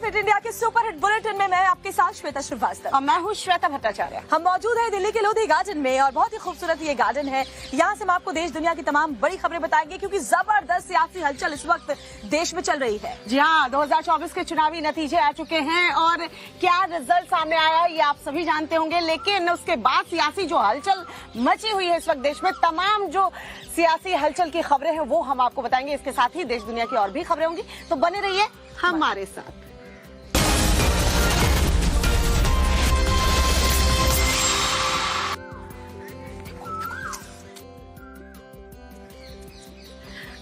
Fit India के super hit bulletin में मैं आपके साथ श्वेता श्रीवास्तव और मैं हूँ श्वेता भट्टाचार्य। हम मौजूद हैं दिल्ली के लोधी गार्डन में और बहुत ही खूबसूरत ये गार्डन है। यहाँ से हम आपको देश दुनिया की तमाम बड़ी खबरें बताएंगे क्योंकि जबरदस्त सियासी हलचल इस वक्त देश में चल रही है। जी हाँ, 2024 के चुनावी नतीजे आ चुके हैं और क्या रिजल्ट सामने आया है ये आप सभी जानते होंगे, लेकिन उसके बाद सियासी जो हलचल मची हुई है इस वक्त देश में, तमाम जो सियासी हलचल की खबरें हैं वो हम आपको बताएंगे। इसके साथ ही देश दुनिया की और भी खबरें होंगी, तो बने रहिए हमारे साथ।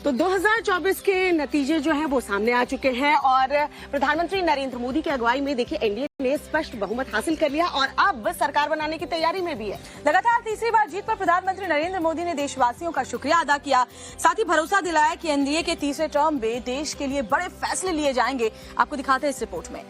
तो 2024 के नतीजे जो हैं वो सामने आ चुके हैं और प्रधानमंत्री नरेंद्र मोदी की अगुवाई में देखिए एनडीए ने स्पष्ट बहुमत हासिल कर लिया और अब सरकार बनाने की तैयारी में भी है। लगातार तीसरी बार जीत पर प्रधानमंत्री नरेंद्र मोदी ने देशवासियों का शुक्रिया अदा किया, साथ ही भरोसा दिलाया कि एनडीए के तीसरे टर्म में देश के लिए बड़े फैसले लिए जाएंगे। आपको दिखाते हैं इस रिपोर्ट में।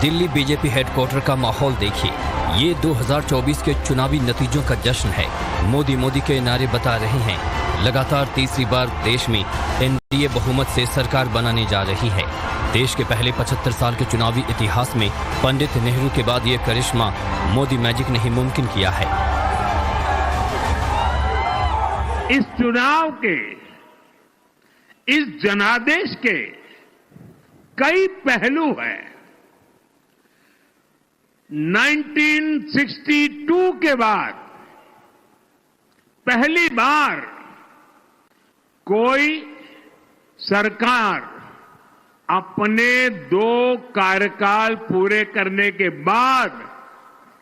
दिल्ली बीजेपी हेडक्वार्टर का माहौल देखिए। ये 2024 के चुनावी नतीजों का जश्न है। मोदी के नारे बता रहे हैं लगातार तीसरी बार देश में एनडीए बहुमत से सरकार बनाने जा रही है। देश के पहले 75 साल के चुनावी इतिहास में पंडित नेहरू के बाद ये करिश्मा मोदी मैजिक ने ही मुमकिन किया है। इस चुनाव के, इस जनादेश के कई पहलू हैं। 1962 के बाद पहली बार कोई सरकार अपने 2 कार्यकाल पूरे करने के बाद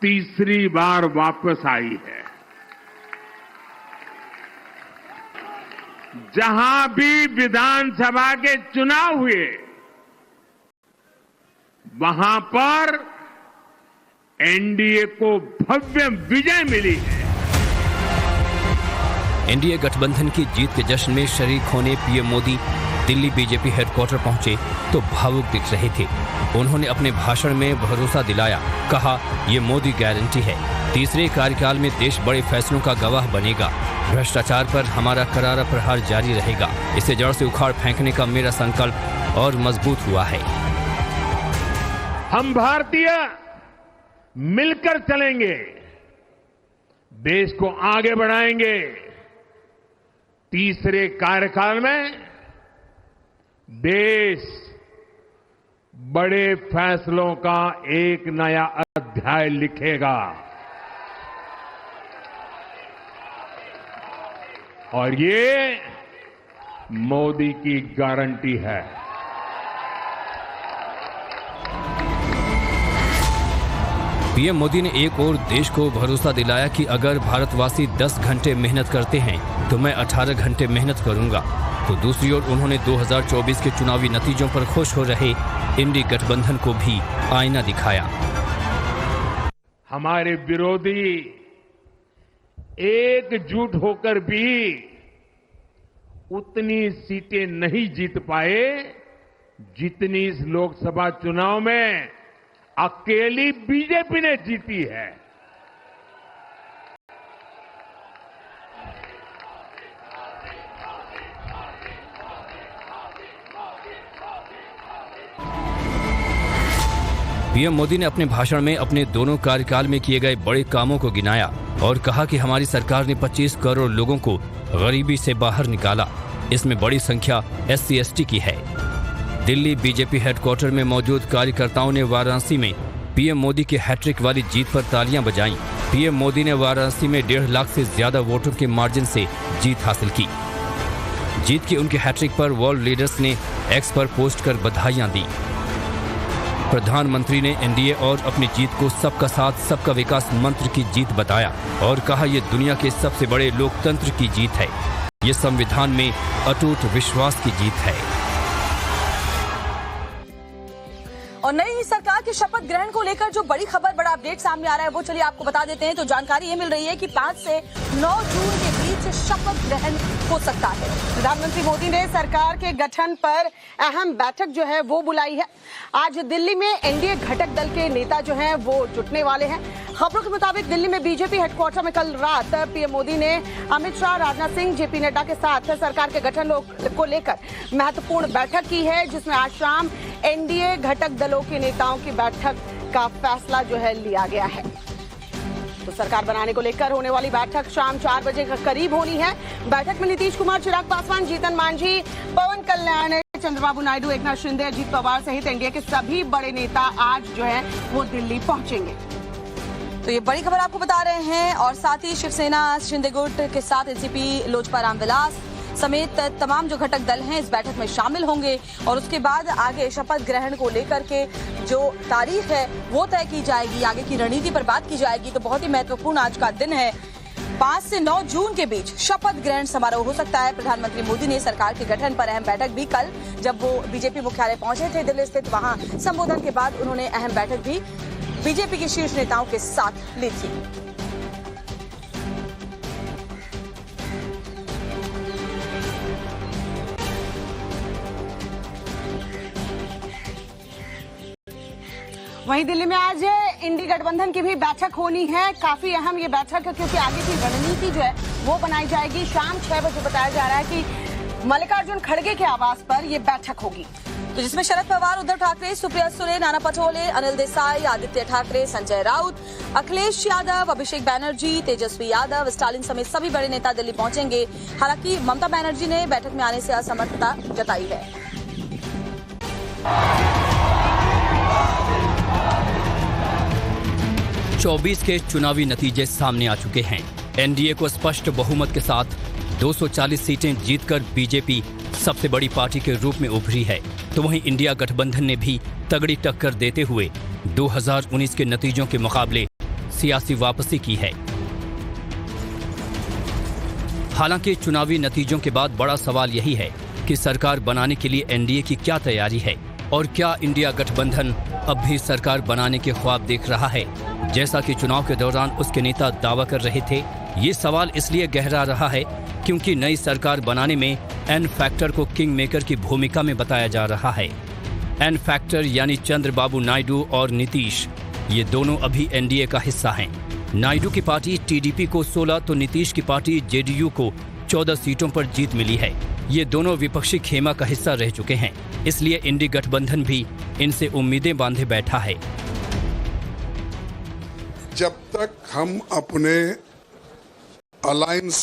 तीसरी बार वापस आई है। जहां भी विधानसभा के चुनाव हुए वहां पर एनडीए को भव्य विजय मिली है। एनडीए गठबंधन की जीत के जश्न में शरीक होने PM Modi Delhi BJP headquarter पहुंचे तो भावुक दिख रहे थे। उन्होंने अपने भाषण में भरोसा दिलाया, कहा ये मोदी गारंटी है, तीसरे कार्यकाल में देश बड़े फैसलों का गवाह बनेगा। भ्रष्टाचार पर हमारा करारा प्रहार जारी रहेगा। इसे जड़ से उखाड़ फेंकने का मेरा संकल्प और मजबूत हुआ है। हम भारतीय मिलकर चलेंगे, देश को आगे बढ़ाएंगे। तीसरे कार्यकाल में देश बड़े फैसलों का एक नया अध्याय लिखेगा और ये मोदी की गारंटी है। पीएम मोदी ने एक और देश को भरोसा दिलाया कि अगर भारतवासी 10 घंटे मेहनत करते हैं तो मैं 18 घंटे मेहनत करूंगा। तो दूसरी ओर उन्होंने 2024 के चुनावी नतीजों पर खुश हो रहे इंडी गठबंधन को भी आईना दिखाया। हमारे विरोधी एकजुट होकर भी उतनी सीटें नहीं जीत पाए जितनी इस लोकसभा चुनाव में अकेली बीजेपी ने जीती है। पीएम मोदी ने अपने भाषण में अपने दोनों कार्यकाल में किए गए बड़े कामों को गिनाया और कहा कि हमारी सरकार ने 25 करोड़ लोगों को गरीबी से बाहर निकाला। इसमें बड़ी संख्या SC/ST की है। दिल्ली बीजेपी हेडक्वार्टर में मौजूद कार्यकर्ताओं ने वाराणसी में पीएम मोदी के हैट्रिक वाली जीत पर तालियां बजाईं। पीएम मोदी ने वाराणसी में 1.5 लाख से ज्यादा वोटों के मार्जिन से जीत हासिल की। जीत की उनके हैट्रिक पर वर्ल्ड लीडर्स ने एक्स पर पोस्ट कर बधाइयां दी। प्रधानमंत्री ने एनडीए और अपनी जीत को सबका साथ सबका विकास मंत्र की जीत बताया और कहा यह दुनिया के सबसे बड़े लोकतंत्र की जीत है। ये संविधान में अटूट विश्वास की जीत है। और नई सरकार के शपथ ग्रहण को लेकर जो बड़ी खबर, बड़ा अपडेट सामने आ रहा है वो चलिए आपको बता देते हैं। तो जानकारी ये मिल रही है कि 5 से 9 जून के बीच शपथ ग्रहण हो सकता है। प्रधानमंत्री मोदी ने सरकार के गठन पर अहम बैठक जो है वो बुलाई है। आज दिल्ली में एनडीए घटक दल के नेता जो हैं वो जुटने वाले हैं। खबरों के मुताबिक दिल्ली में बीजेपी हेडक्वार्टर में कल रात पीएम मोदी ने अमित शाह, राजनाथ सिंह, जेपी नड्डा के साथ सरकार के गठन को लेकर महत्वपूर्ण बैठक की है, जिसमें आज शाम एनडीए घटक दलों के नेताओं की बैठक का फैसला जो है लिया गया है। तो सरकार बनाने को लेकर होने वाली बैठक शाम 4 बजे के करीब होनी है। बैठक में नीतीश कुमार, चिराग पासवान, जीतन मांझी, पवन कल्याण, चंद्रबाबू नायडू, एकनाथ शिंदे, अजीत पवार सहित एनडीए के सभी बड़े नेता आज जो है वो दिल्ली पहुंचेंगे। तो ये बड़ी खबर आपको बता रहे हैं। और साथ ही शिवसेना, शिंदे गुट के साथ एनसीपी, लोजपा रामविलास समेत तमाम जो घटक दल हैं इस बैठक में शामिल होंगे। और उसके बाद आगे शपथ ग्रहण को लेकर के जो तारीख है वो तय की जाएगी, आगे की रणनीति पर बात की जाएगी। तो बहुत ही महत्वपूर्ण आज का दिन है। 5 से 9 जून के बीच शपथ ग्रहण समारोह हो सकता है। प्रधानमंत्री मोदी ने सरकार के गठन पर अहम बैठक भी कल, जब वो बीजेपी मुख्यालय पहुंचे थे दिल्ली स्थित, वहां संबोधन के बाद उन्होंने अहम बैठक भी बीजेपी के शीर्ष नेताओं के साथ ली थी। वहीं दिल्ली में आज इंडी गठबंधन की भी बैठक होनी है। काफी अहम ये बैठक है क्योंकि आगे की रणनीति जो है वो बनाई जाएगी। शाम 6 बजे बताया जा रहा है कि मल्लिकार्जुन खड़गे के आवास पर ये बैठक होगी। तो जिसमें शरद पवार, उद्धव ठाकरे, सुप्रिया सुले, नाना पटोले, अनिल देसाई, आदित्य ठाकरे, संजय राउत, अखिलेश यादव, अभिषेक बैनर्जी, तेजस्वी यादव, स्टालिन समेत सभी बड़े नेता दिल्ली पहुंचेंगे। हालांकि ममता बनर्जी ने बैठक में आने से असमर्थता जताई है। 24 के चुनावी नतीजे सामने आ चुके हैं। एनडीए को स्पष्ट बहुमत के साथ 240 सीटें जीतकर बीजेपी सबसे बड़ी पार्टी के रूप में उभरी है। तो वहीं इंडिया गठबंधन ने भी तगड़ी टक्कर देते हुए 2019 के नतीजों के मुकाबले सियासी वापसी की है। हालांकि चुनावी नतीजों के बाद बड़ा सवाल यही है कि सरकार बनाने के लिए एनडीए की क्या तैयारी है और क्या इंडिया गठबंधन अब भी सरकार बनाने के ख्वाब देख रहा है, जैसा कि चुनाव के दौरान उसके नेता दावा कर रहे थे। ये सवाल इसलिए गहरा रहा है क्योंकि नई सरकार बनाने में एन फैक्टर को किंग मेकर की भूमिका में बताया जा रहा है। एन फैक्टर यानी चंद्रबाबू नायडू और नीतीश, ये दोनों अभी एनडीए का हिस्सा हैं। नायडू की पार्टी टीडीपी को 16 तो नीतीश की पार्टी जेडीयू को 14 सीटों पर जीत मिली है। ये दोनों विपक्षी खेमा का हिस्सा रह चुके हैं, इसलिए इंडी गठबंधन भी इनसे उम्मीदें बांधे बैठा है। जब तक हम अपने अलायंस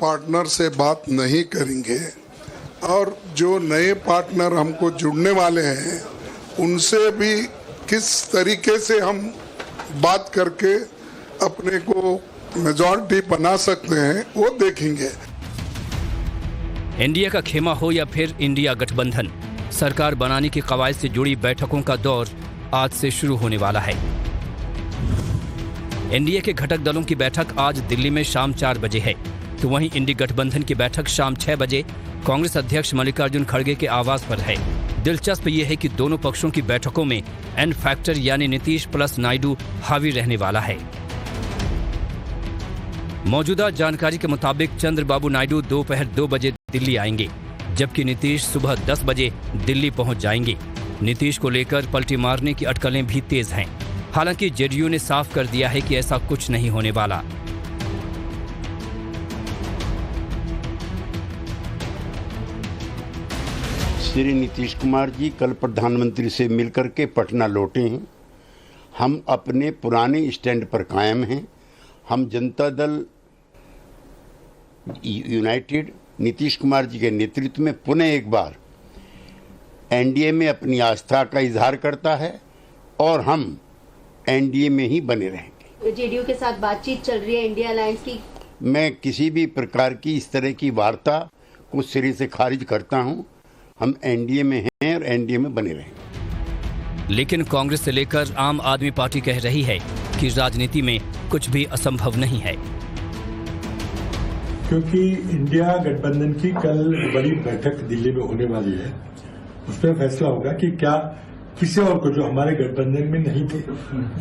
पार्टनर से बात नहीं करेंगे और जो नए पार्टनर हमको जुड़ने वाले हैं उनसे भी किस तरीके से हम बात करके अपने को मेजॉरिटी बना सकते हैं वो देखेंगे। एनडीए का खेमा हो या फिर इंडिया गठबंधन, सरकार बनाने की कवायद से जुड़ी बैठकों का दौर आज से शुरू होने वाला है। एनडीए के घटक दलों की बैठक आज दिल्ली में शाम 4 बजे है, तो वहीं इंडी गठबंधन की बैठक शाम 6 बजे कांग्रेस अध्यक्ष मल्लिकार्जुन खड़गे के आवास पर है। दिलचस्प यह है कि दोनों पक्षों की बैठकों में एन फैक्टर यानी नीतीश प्लस नायडू हावी रहने वाला है। मौजूदा जानकारी के मुताबिक चंद्रबाबू नायडू दोपहर 2 बजे दिल्ली आएंगे, जबकि नीतीश सुबह 10 बजे दिल्ली पहुंच जाएंगे। नीतीश को लेकर पलटी मारने की अटकलें भी तेज हैं। हालांकि जेडीयू ने साफ कर दिया है कि ऐसा कुछ नहीं होने वाला। श्री नीतीश कुमार जी कल प्रधानमंत्री से मिलकर के पटना लौटे हैं। हम अपने पुराने स्टैंड पर कायम हैं। हम जनता दल यूनाइटेड नीतीश कुमार जी के नेतृत्व में पुनः एक बार एनडीए में अपनी आस्था का इजहार करता है और हम एनडीए में ही बने रहेंगे। जेडीयू के साथ बातचीत चल रही है इंडिया अलायंस की। मैं किसी भी प्रकार की इस तरह की वार्ता को सिरे से खारिज करता हूं। हम एनडीए में हैं और एनडीए में बने रहेंगे। लेकिन कांग्रेस से लेकर आम आदमी पार्टी कह रही है कि राजनीति में कुछ भी असंभव नहीं है, क्योंकि इंडिया गठबंधन की कल बड़ी बैठक दिल्ली में होने वाली है। उसमें फैसला होगा कि क्या किसी और को जो हमारे गठबंधन में नहीं थे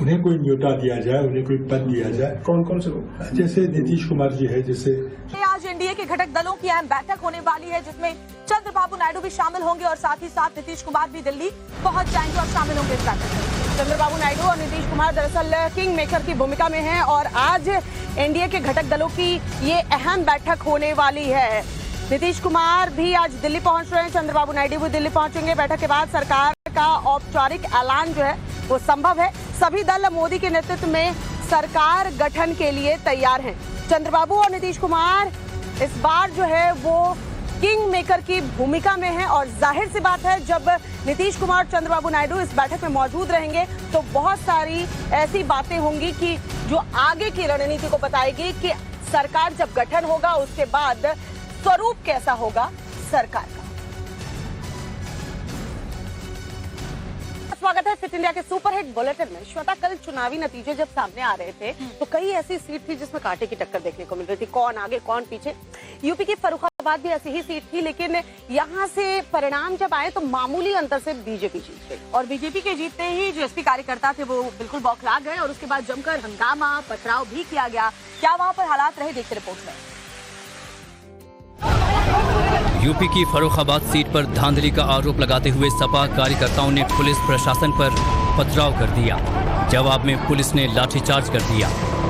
उन्हें कोई न्योता दिया जाए, उन्हें कोई पद दिया जाए। कौन कौन से लोग? जैसे नीतीश कुमार जी है, जैसे आज एनडीए के घटक दलों की अहम बैठक होने वाली है जिसमें चंद्रबाबू नायडू भी शामिल होंगे और साथ ही साथ नीतीश कुमार भी दिल्ली पहुंच जाएंगे और शामिल होंगे इस बैठक में। चंद्रबाबू नायडू और नीतीश कुमार दरअसल किंग मेकर की भूमिका में हैं और आज एनडीए के घटक दलों की ये अहम बैठक होने वाली है। नीतीश कुमार भी आज दिल्ली पहुंच रहे हैं, चंद्रबाबू नायडू भी दिल्ली पहुंचेंगे। बैठक के बाद सरकार का औपचारिक ऐलान जो है वो संभव है। सभी दल मोदी के नेतृत्व में सरकार गठन के लिए तैयार हैं। चंद्रबाबू और नीतीश कुमार इस बार जो है वो किंग मेकर की भूमिका में है और जाहिर सी बात है जब नीतीश कुमार चंद्रबाबू नायडू इस बैठक में मौजूद रहेंगे तो बहुत सारी ऐसी बातें होंगी कि जो आगे की रणनीति को बताएगी कि सरकार जब गठन होगा उसके बाद स्वरूप कैसा होगा सरकार का। स्वागत है फिट इंडिया के सुपरहिट बुलेटिन में। श्वेता, कल चुनावी नतीजे जब सामने आ रहे थे तो कई ऐसी सीट थी जिसमें कांटे की टक्कर देखने को मिल रही थी, कौन आगे कौन पीछे। यूपी की फर्रुखाबाद भी ऐसी ही सीट थी, लेकिन यहाँ से परिणाम जब आए तो मामूली अंतर से बीजेपी जीत गई और बीजेपी के जीतते ही जो एसपी कार्यकर्ता थे वो बिल्कुल बौखला गए और उसके बाद जमकर हंगामा पथराव भी किया गया। क्या वहाँ पर हालात रहे, देखते रिपोर्ट में। यूपी की फर्रुखाबाद सीट पर धांधली का आरोप लगाते हुए सपा कार्यकर्ताओं ने पुलिस प्रशासन पर पथराव कर दिया। जवाब में पुलिस ने लाठीचार्ज कर दिया,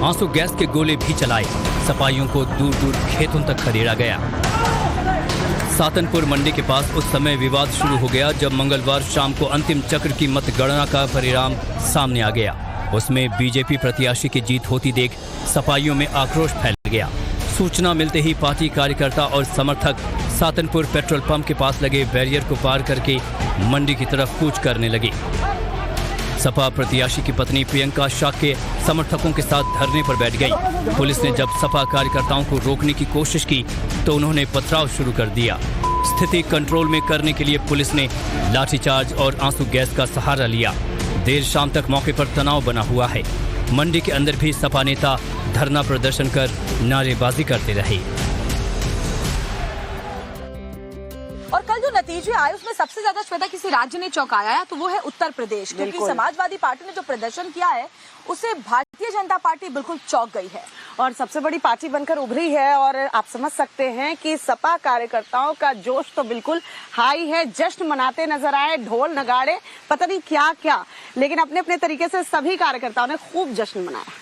आंसू गैस के गोले भी चलाए। सपाइयों को दूर दूर खेतों तक खदेड़ा गया। सातनपुर मंडी के पास उस समय विवाद शुरू हो गया जब मंगलवार शाम को अंतिम चक्र की मतगणना का परिणाम सामने आ गया। उसमें बीजेपी प्रत्याशी की जीत होती देख सपाइयों में आक्रोश फैल गया। सूचना मिलते ही पार्टी कार्यकर्ता और समर्थक सातनपुर पेट्रोल पंप के पास लगे बैरियर को पार करके मंडी की तरफ कूच करने लगे। सपा प्रत्याशी की पत्नी प्रियंका शाह के समर्थकों के साथ धरने पर बैठ गई। पुलिस ने जब सपा कार्यकर्ताओं को रोकने की कोशिश की तो उन्होंने पथराव शुरू कर दिया। स्थिति कंट्रोल में करने के लिए पुलिस ने लाठीचार्ज और आंसू गैस का सहारा लिया। देर शाम तक मौके पर तनाव बना हुआ है। मंडी के अंदर भी सपा नेता धरना प्रदर्शन कर नारेबाजी करते रहे। और कल जो नतीजे आए उसमें सबसे ज्यादा श्वेता किसी राज्य ने चौंकाया है तो वो है उत्तर प्रदेश, क्योंकि समाजवादी पार्टी ने जो प्रदर्शन किया है उसे भारतीय जनता पार्टी बिल्कुल चौंक गई है और सबसे बड़ी पार्टी बनकर उभरी है। और आप समझ सकते हैं कि सपा कार्यकर्ताओं का जोश तो बिल्कुल हाई है, जश्न मनाते नजर आए, ढोल नगाड़े पता नहीं क्या क्या, लेकिन अपने अपने तरीके से सभी कार्यकर्ताओं ने खूब जश्न मनाया।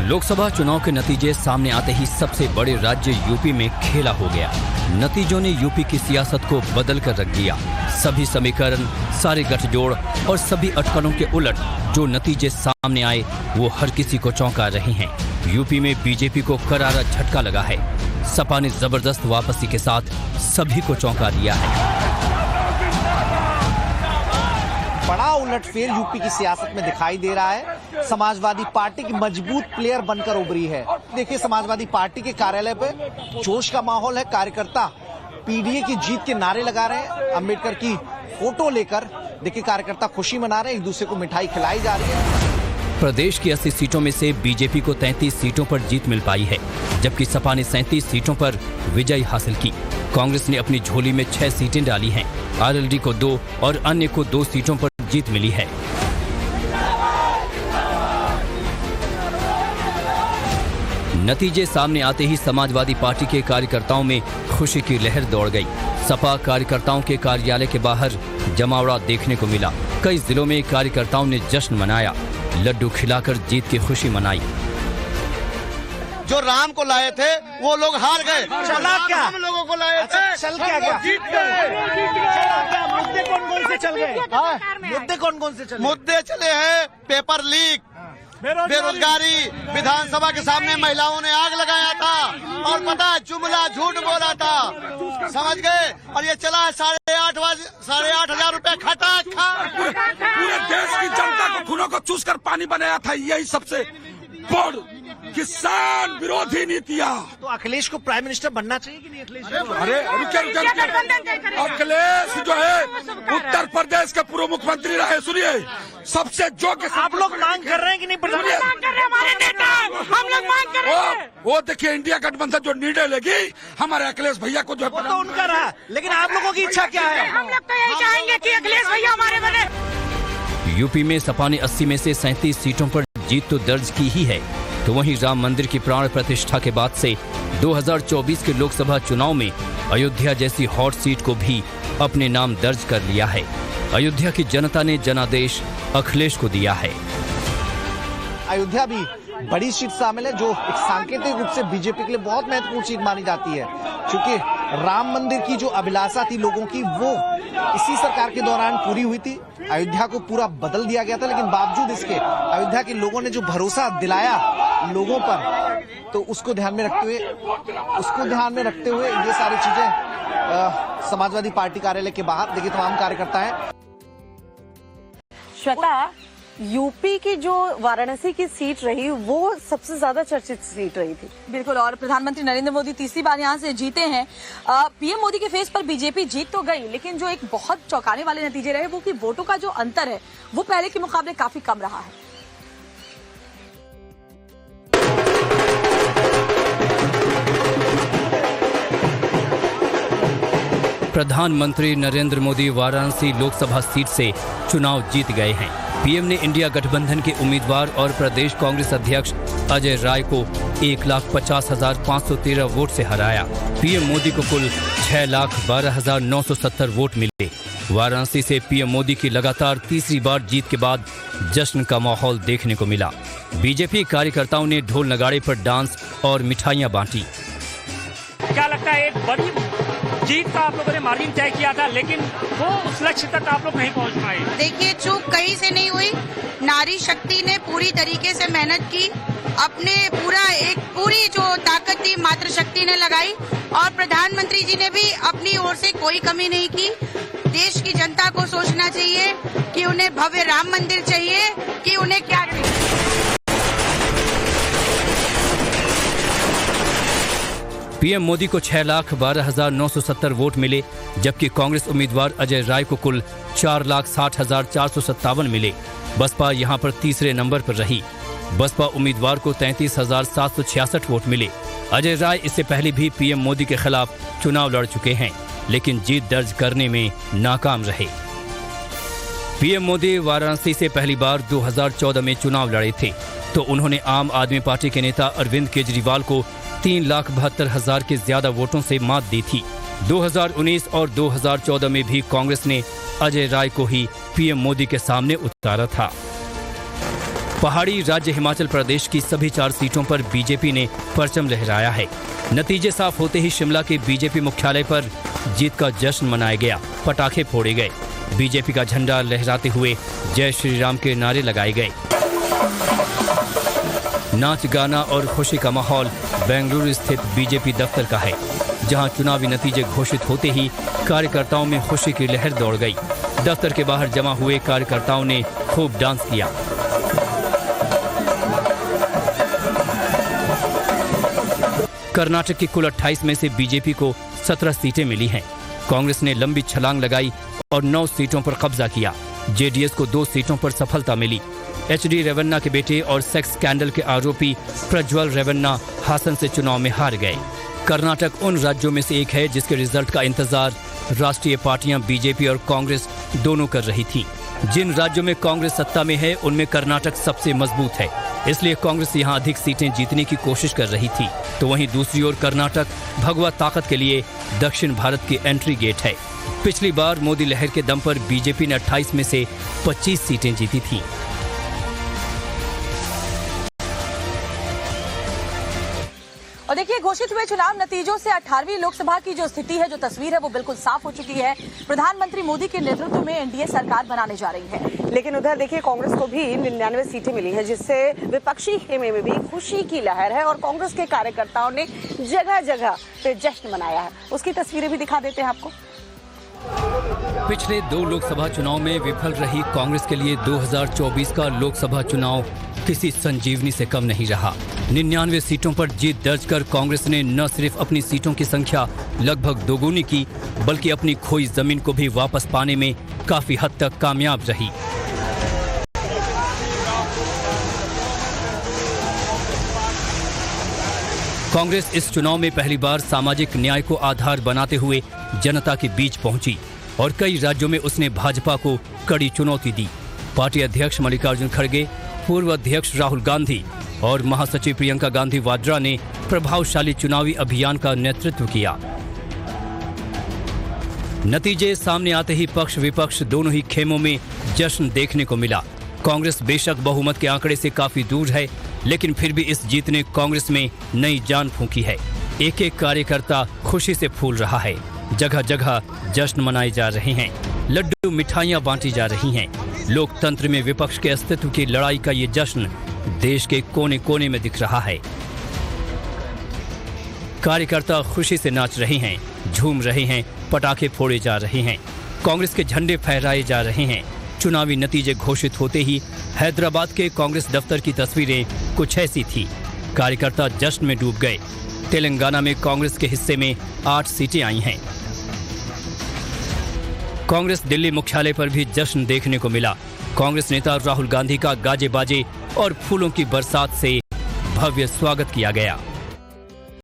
लोकसभा चुनाव के नतीजे सामने आते ही सबसे बड़े राज्य यूपी में खेला हो गया। नतीजों ने यूपी की सियासत को बदल कर रख दिया। सभी समीकरण, सारे गठजोड़ और सभी अटकलों के उलट जो नतीजे सामने आए वो हर किसी को चौंका रहे हैं। यूपी में बीजेपी को करारा झटका लगा है। सपा ने जबरदस्त वापसी के साथ सभी को चौंका दिया है। बड़ा उलटफेर यूपी की सियासत में दिखाई दे रहा है। समाजवादी पार्टी की मजबूत प्लेयर बनकर उभरी है। देखिए, समाजवादी पार्टी के कार्यालय पे जोश का माहौल है। कार्यकर्ता पीडीए की जीत के नारे लगा रहे हैं। अंबेडकर की फोटो लेकर देखिए कार्यकर्ता खुशी मना रहे हैं, एक दूसरे को मिठाई खिलाई जा रही है। प्रदेश की 80 सीटों में से बीजेपी को 33 सीटों पर जीत मिल पाई है, जबकि सपा ने 37 सीटों पर विजय हासिल की। कांग्रेस ने अपनी झोली में 6 सीटें डाली हैं। आरएलडी को 2 और अन्य को 2 सीटों पर जीत मिली है। नतीजे सामने आते ही समाजवादी पार्टी के कार्यकर्ताओं में खुशी की लहर दौड़ गई। सपा कार्यकर्ताओं के कार्यालय के बाहर जमावड़ा देखने को मिला। कई जिलों में कार्यकर्ताओं ने जश्न मनाया, लड्डू खिलाकर जीत की खुशी मनाई। जो राम को लाए थे वो लोग हार गए। चला क्या? हम लोगों को लाए थे, चल क्या गया? जीत गए। मुद्दे कौन कौन से चल गए? मुद्दे कौन कौन से चले? मुद्दे चले हैं पेपर लीक, बेरोजगारी, विधानसभा के सामने महिलाओं ने आग लगाया था और पता है जुमला झूठ बोला था, समझ गए। और ये चला है 8,500 रुपए खटा खा। पूरे देश की जनता को खूनों को चूस कर पानी बनाया था। यही सबसे बड़ किसान विरोधी नीतियां। तो अखिलेश को प्राइम मिनिस्टर बनना चाहिए कि नहीं? अखिलेश अरे अखिलेश जो है उत्तर प्रदेश के पूर्व मुख्यमंत्री रहे। सुनिए, सबसे योग्य। आप लोग मांग कर रहे हैं कि नहीं? हमारे नेता हम लोग मांग कर रहे हैं। वो देखिए, इंडिया गठबंधन जो निर्णय लेगी हमारे अखिलेश भैया को जो है, वो तो उनका रहा, लेकिन आप लोगों की इच्छा क्या है? हम लोग तो यही चाहेंगे कि अखिलेश भैया हमारे बने। यूपी में सपा ने 80 में से 37 सीटों पर जीत तो दर्ज की ही है, तो वहीं राम मंदिर की प्राण प्रतिष्ठा के बाद से 2024 के लोकसभा चुनाव में अयोध्या जैसी हॉट सीट को भी अपने नाम दर्ज कर लिया है। अयोध्या की जनता ने जनादेश अखिलेश को दिया है। अयोध्या भी बड़ी सीट शामिल है, जो एक सांकेतिक रूप से बीजेपी के लिए बहुत महत्वपूर्ण सीट मानी जाती है, क्योंकि राम मंदिर की जो अभिलाषा थी लोगों की, वो इसी सरकार के दौरान पूरी हुई थी। अयोध्या को पूरा बदल दिया गया था, लेकिन बावजूद इसके अयोध्या के लोगों ने जो भरोसा दिलाया लोगों पर, तो उसको ध्यान में रखते हुए ये सारी चीजें समाजवादी पार्टी कार्यालय के बाहर देखिए तमाम कार्यकर्ता है। श्वेता, यूपी की जो वाराणसी की सीट रही वो सबसे ज्यादा चर्चित सीट रही थी। बिल्कुल, और प्रधानमंत्री नरेंद्र मोदी तीसरी बार यहाँ से जीते हैं। पीएम मोदी के फेस पर बीजेपी जीत तो गई, लेकिन जो एक बहुत चौंकाने वाले नतीजे रहे वो कि वोटों का जो अंतर है वो पहले के मुकाबले काफी कम रहा है। प्रधानमंत्री नरेंद्र मोदी वाराणसी लोकसभा सीट से चुनाव जीत गए हैं। पीएम ने इंडिया गठबंधन के उम्मीदवार और प्रदेश कांग्रेस अध्यक्ष अजय राय को 1,50,513 वोट से हराया। पीएम मोदी को कुल 6,12,970 वोट मिले। वाराणसी से पीएम मोदी की लगातार तीसरी बार जीत के बाद जश्न का माहौल देखने को मिला। बीजेपी कार्यकर्ताओं ने ढोल नगाड़े पर डांस और मिठाइयां बांटी। क्या लगता है, एक बड़ी जीत का आप लोगों ने मार्जिन तय किया था, लेकिन वो उस लक्ष्य तक आप लोग नहीं पहुंच पाए। देखिए, चूक कहीं से नहीं हुई। नारी शक्ति ने पूरी तरीके से मेहनत की, अपने पूरी जो ताकत थी मातृशक्ति ने लगाई, और प्रधानमंत्री जी ने भी अपनी ओर से कोई कमी नहीं की। देश की जनता को सोचना चाहिए कि उन्हें भव्य राम मंदिर चाहिए कि उन्हें क्या चाहिए। पीएम मोदी को 6,12,970 वोट मिले, जबकि कांग्रेस उम्मीदवार अजय राय को कुल 4,60,457 मिले। बसपा यहां पर तीसरे नंबर पर रही। बसपा उम्मीदवार को 33,766 वोट मिले। अजय राय इससे पहले भी पीएम मोदी के खिलाफ चुनाव लड़ चुके हैं, लेकिन जीत दर्ज करने में नाकाम रहे। पीएम मोदी वाराणसी से पहली बार 2014 में चुनाव लड़े थे, तो उन्होंने आम आदमी पार्टी के नेता अरविंद केजरीवाल को 3,72,000 के ज्यादा वोटों से मात दी थी। 2019 और 2014 में भी कांग्रेस ने अजय राय को ही पीएम मोदी के सामने उतारा था। पहाड़ी राज्य हिमाचल प्रदेश की सभी 4 सीटों पर बीजेपी ने परचम लहराया है। नतीजे साफ होते ही शिमला के बीजेपी मुख्यालय पर जीत का जश्न मनाया गया, पटाखे फोड़े गए, बीजेपी का झंडा लहराते हुए जय श्री राम के नारे लगाए गए। नाच गाना और खुशी का माहौल बेंगलुरु स्थित बीजेपी दफ्तर का है, जहां चुनावी नतीजे घोषित होते ही कार्यकर्ताओं में खुशी की लहर दौड़ गई। दफ्तर के बाहर जमा हुए कार्यकर्ताओं ने खूब डांस किया। कर्नाटक की कुल 28 में से बीजेपी को 17 सीटें मिली हैं। कांग्रेस ने लंबी छलांग लगाई और 9 सीटों पर कब्जा किया। जेडीएस को 2 सीटों पर सफलता मिली। एचडी रेवन्ना के बेटे और सेक्स स्कैंडल के आरोपी प्रज्वल रेवन्ना हासन से चुनाव में हार गए। कर्नाटक उन राज्यों में से एक है जिसके रिजल्ट का इंतजार राष्ट्रीय पार्टियां बीजेपी और कांग्रेस दोनों कर रही थी। जिन राज्यों में कांग्रेस सत्ता में है उनमें कर्नाटक सबसे मजबूत है, इसलिए कांग्रेस यहां अधिक सीटें जीतने की कोशिश कर रही थी। तो वहीं दूसरी ओर कर्नाटक भगवा ताकत के लिए दक्षिण भारत की एंट्री गेट है। पिछली बार मोदी लहर के दम पर बीजेपी ने 28 में से 25 सीटें जीती थी। और देखिए, घोषित हुए चुनाव नतीजों से 18वीं लोकसभा की जो स्थिति है, जो तस्वीर है, वो बिल्कुल साफ हो चुकी है। प्रधानमंत्री मोदी के नेतृत्व में एनडीए सरकार बनाने जा रही है। लेकिन उधर देखिए, कांग्रेस को भी 99 सीटें मिली हैं, जिससे विपक्षी खेमे में भी खुशी की लहर है और कांग्रेस के कार्यकर्ताओं ने जगह जगह पे जश्न मनाया है। उसकी तस्वीरें भी दिखा देते हैं आपको। पिछले 2 लोकसभा चुनाव में विफल रही कांग्रेस के लिए 2024 का लोकसभा चुनाव किसी संजीवनी से कम नहीं रहा। 99 सीटों पर जीत दर्ज कर कांग्रेस ने न सिर्फ अपनी सीटों की संख्या लगभग दोगुनी की, बल्कि अपनी खोई जमीन को भी वापस पाने में काफी हद तक कामयाब रही। कांग्रेस इस चुनाव में पहली बार सामाजिक न्याय को आधार बनाते हुए जनता के बीच पहुंची और कई राज्यों में उसने भाजपा को कड़ी चुनौती दी। पार्टी अध्यक्ष मल्लिकार्जुन खड़गे, पूर्व अध्यक्ष राहुल गांधी और महासचिव प्रियंका गांधी वाड्रा ने प्रभावशाली चुनावी अभियान का नेतृत्व किया। नतीजे सामने आते ही पक्ष विपक्ष दोनों ही खेमों में जश्न देखने को मिला। कांग्रेस बेशक बहुमत के आंकड़े से काफी दूर है, लेकिन फिर भी इस जीत ने कांग्रेस में नई जान फूंकी है। एक एक कार्यकर्ता खुशी से फूल रहा है। जगह जगह जश्न मनाए जा रहे हैं, लड्डू मिठाइयां बांटी जा रही हैं। लोकतंत्र में विपक्ष के अस्तित्व की लड़ाई का ये जश्न देश के कोने कोने में दिख रहा है। कार्यकर्ता खुशी से नाच रहे हैं, झूम रहे हैं, पटाखे फोड़े जा रहे हैं, कांग्रेस के झंडे फहराए जा रहे हैं। चुनावी नतीजे घोषित होते ही हैदराबाद के कांग्रेस दफ्तर की तस्वीरें कुछ ऐसी थी। कार्यकर्ता जश्न में डूब गए। तेलंगाना में कांग्रेस के हिस्से में 8 सीटें आई हैं। कांग्रेस दिल्ली मुख्यालय पर भी जश्न देखने को मिला। कांग्रेस नेता राहुल गांधी का गाजे बाजे और फूलों की बरसात से भव्य स्वागत किया गया।